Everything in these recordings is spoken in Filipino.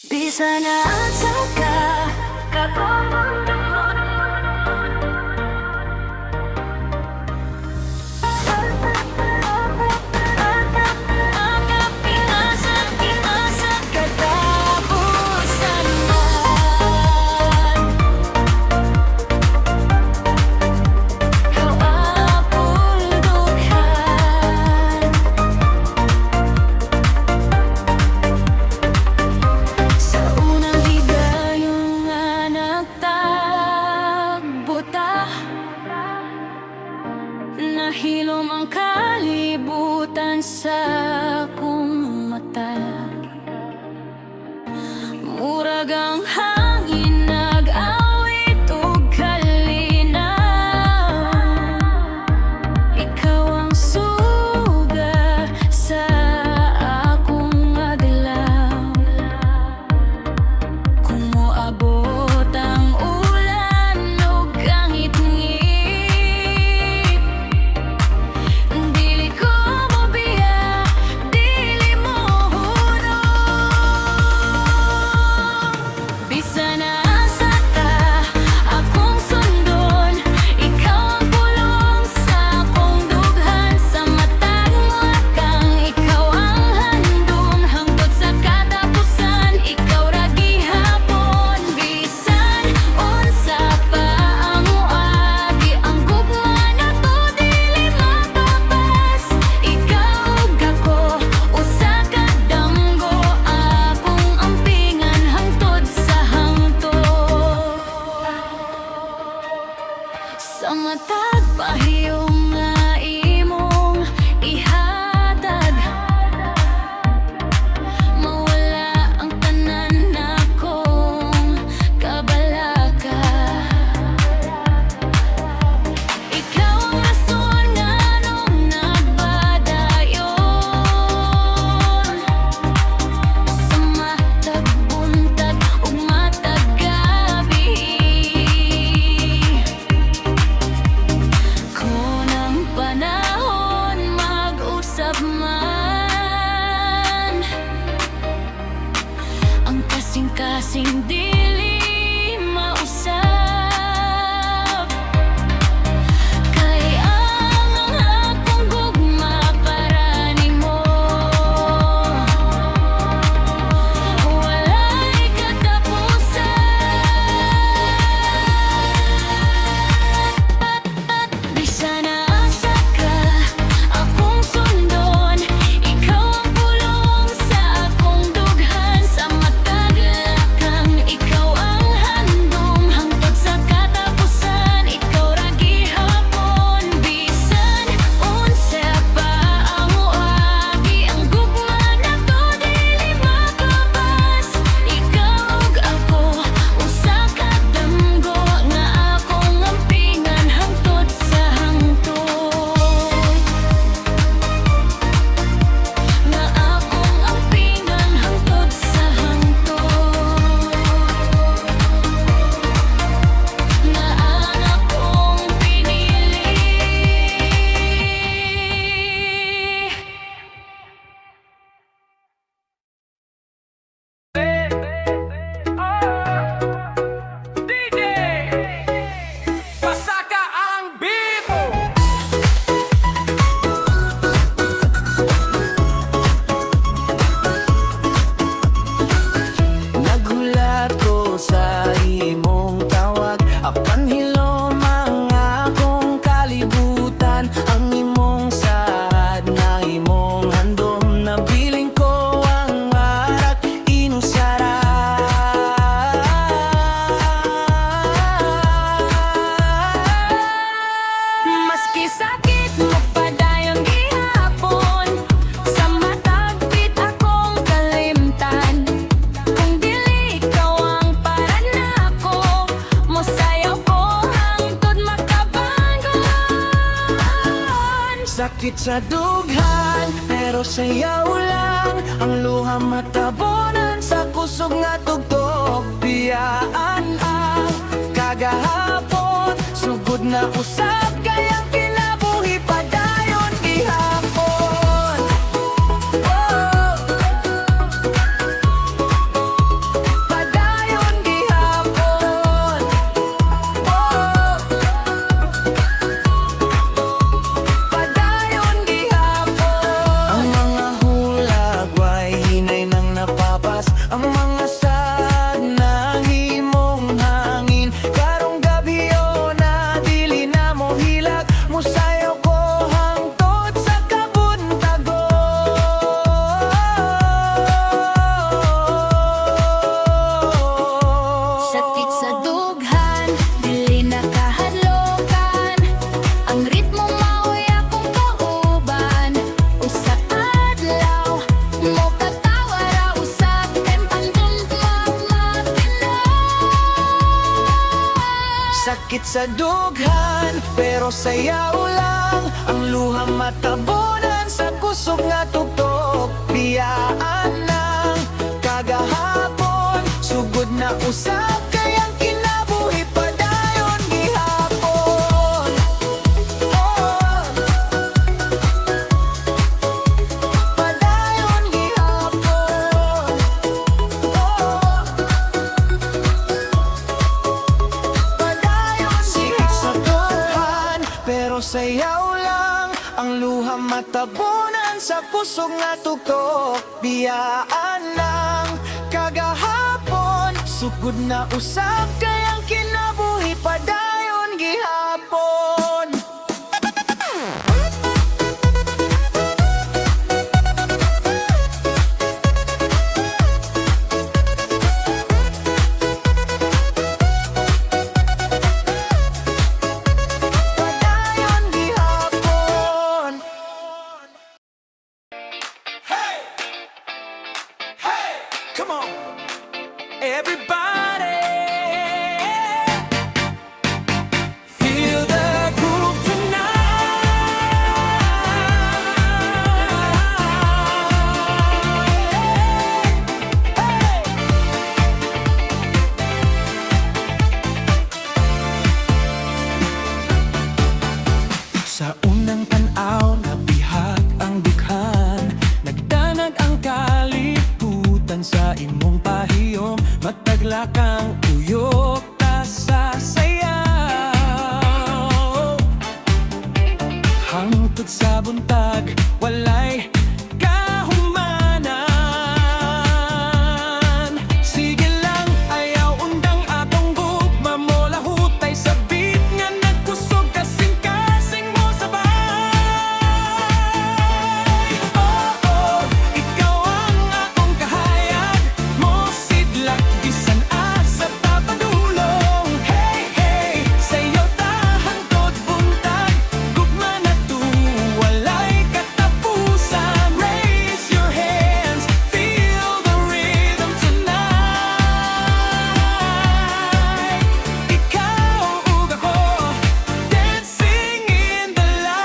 Bisa na at saka nahilom ang kalibutan sa akong mata. Murag ang hangin nag-awit ug kalinaw. Ikaw ang suga sa akong adlaw. Kung moabot ang ulan ug ang ngit-ngit, dili ko mabiya, dili mo hunong. Bisa na asa ka akong sundon, ikaw ang pulong sa akong dughan. Sa matag wakang ikaw ang handom, hangtod sa katapusan ikaw ra gihapon. Bisan unsa pa ang uagi, ang gugma nato dili mapapas. Ikaw ug ako usa ka damgo, akong ampingan hangtod sa hangtod. Sa matag pahiyong nga imong ihatag, mawala ang tanan akong kabalaka. Ikaw ang rason nganong nagbadayon. Sa matag buntag ug matag gabi, kung ang panahon mag-usab man, ang kasing-kasing dili mausab. Kay ang akong gugma para nimo, walay katapusan. Bisa na asa ka akong sundon, ikaw ang pulong sa akong dughan. Sa matag lakang ikaw ang handom, hangtod sa katapusan ikaw ra gihapon. Bisan unsa pa ang uagi, ang gugma nato dili mapapas. Ikaw ug ako usa ka damgo, nga akong ampingan hangtod sa hangtod. Nga akong ampingan hangtod sa hangtod. Nga anak kong pinili. DJ Pasaka ang beat. Nagulat ko sa imong tawag, apan hilom ang akong kalibutan. Ang imong saad na imong handom, nabiling ko ang arak inusara. Maski sakit mo padayon gihapon, sa matag bit akong kalimtan. Kung dili ikaw ang para nako, mosayaw ko hangtod makabangon. Sakit sa dughan, pero sayaw lang. Ang luha matabonan sa kusog nga tugtog. Biyaan ang kagahapon, sugod na usab kayang kinabuhi padayon gihapon. Oh. ang mga sad ng imong hangin. Karong gabi o na dili na mo hilag, musayaw ko hangtod sa kabuntagon. Sakit sa dughan, dili nakahadlokan. Ang ritmo maoy akong kauban. Usa ka adlaw, mo katawa ra usab kay pangdumdumag. Sakit sa dughan, pero sayaw lang. Ang luha matabunan sa kusog nga tugtog. Biyaan ng kagahapon, sugod na usab kayang kinabuhi padayon gihapon. Oh, padayon gihapon. Oh, padayon sikit sa dughan, pero sayaw lang. Ang luha matabunan sa kusog nga tugtog. Biyaan ng kagahapon, sugod na usab kayang kinabuhi padayon gihapon. Padayon gihapon. Come on, everybody. Feel the groove tonight. Sa unang tanaw, nabihag ang dughan. Nagdanag ang kalibutan sa imong pahiyom. Matagla kang uyok ta sa sayaw. Hangtod sa buntag, walay kahumanan. Sige lang, ayaw undang atong gugma mo. Lahutay sa beat nga nagkusog, kasing-kasing mo sabay. Oh, ikaw ang akong kahayag. Mo sidlak, bisan asa papadulong. Hey, hey, sayo ta hangtod buntag. Gugma na to, walay katapusan. Raise your hands, feel the rhythm tonight. Ikaw ug ako, dancing in the lights.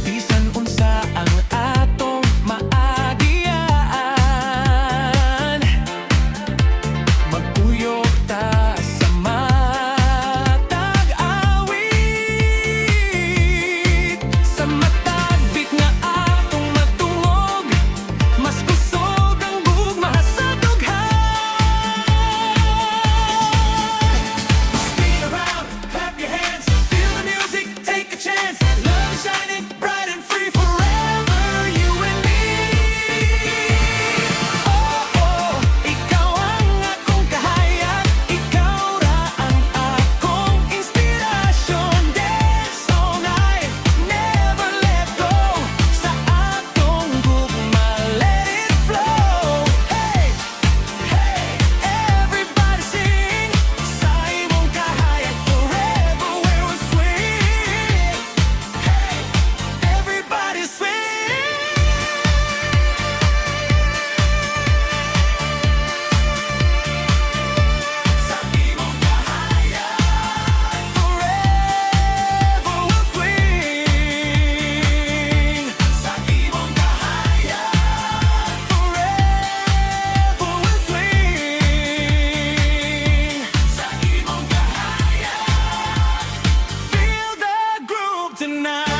Bisan unsa ang atong maagian, magpuyok ta sa matag awit. Sa matag beat nga atong matungog, mas kusog ang gugma sa dughan. Spin around, clap your hands, feel the music, take a chance. Love is shining bright and free forever, you and me. Oh, ikaw ang akong kahayag, ikaw ra ang akong inspirasyon. Dance all night, never let go. Sa atong gugma, let it flow. Hey, hey, everybody sing. Sa imong kahayag, forever we'll swing. Hey, everybody swing. Sa imong kahayag, forever we'll swing. Sa imong kahayag, forever we'll swing. Sa imong kahayag, feel the groove tonight.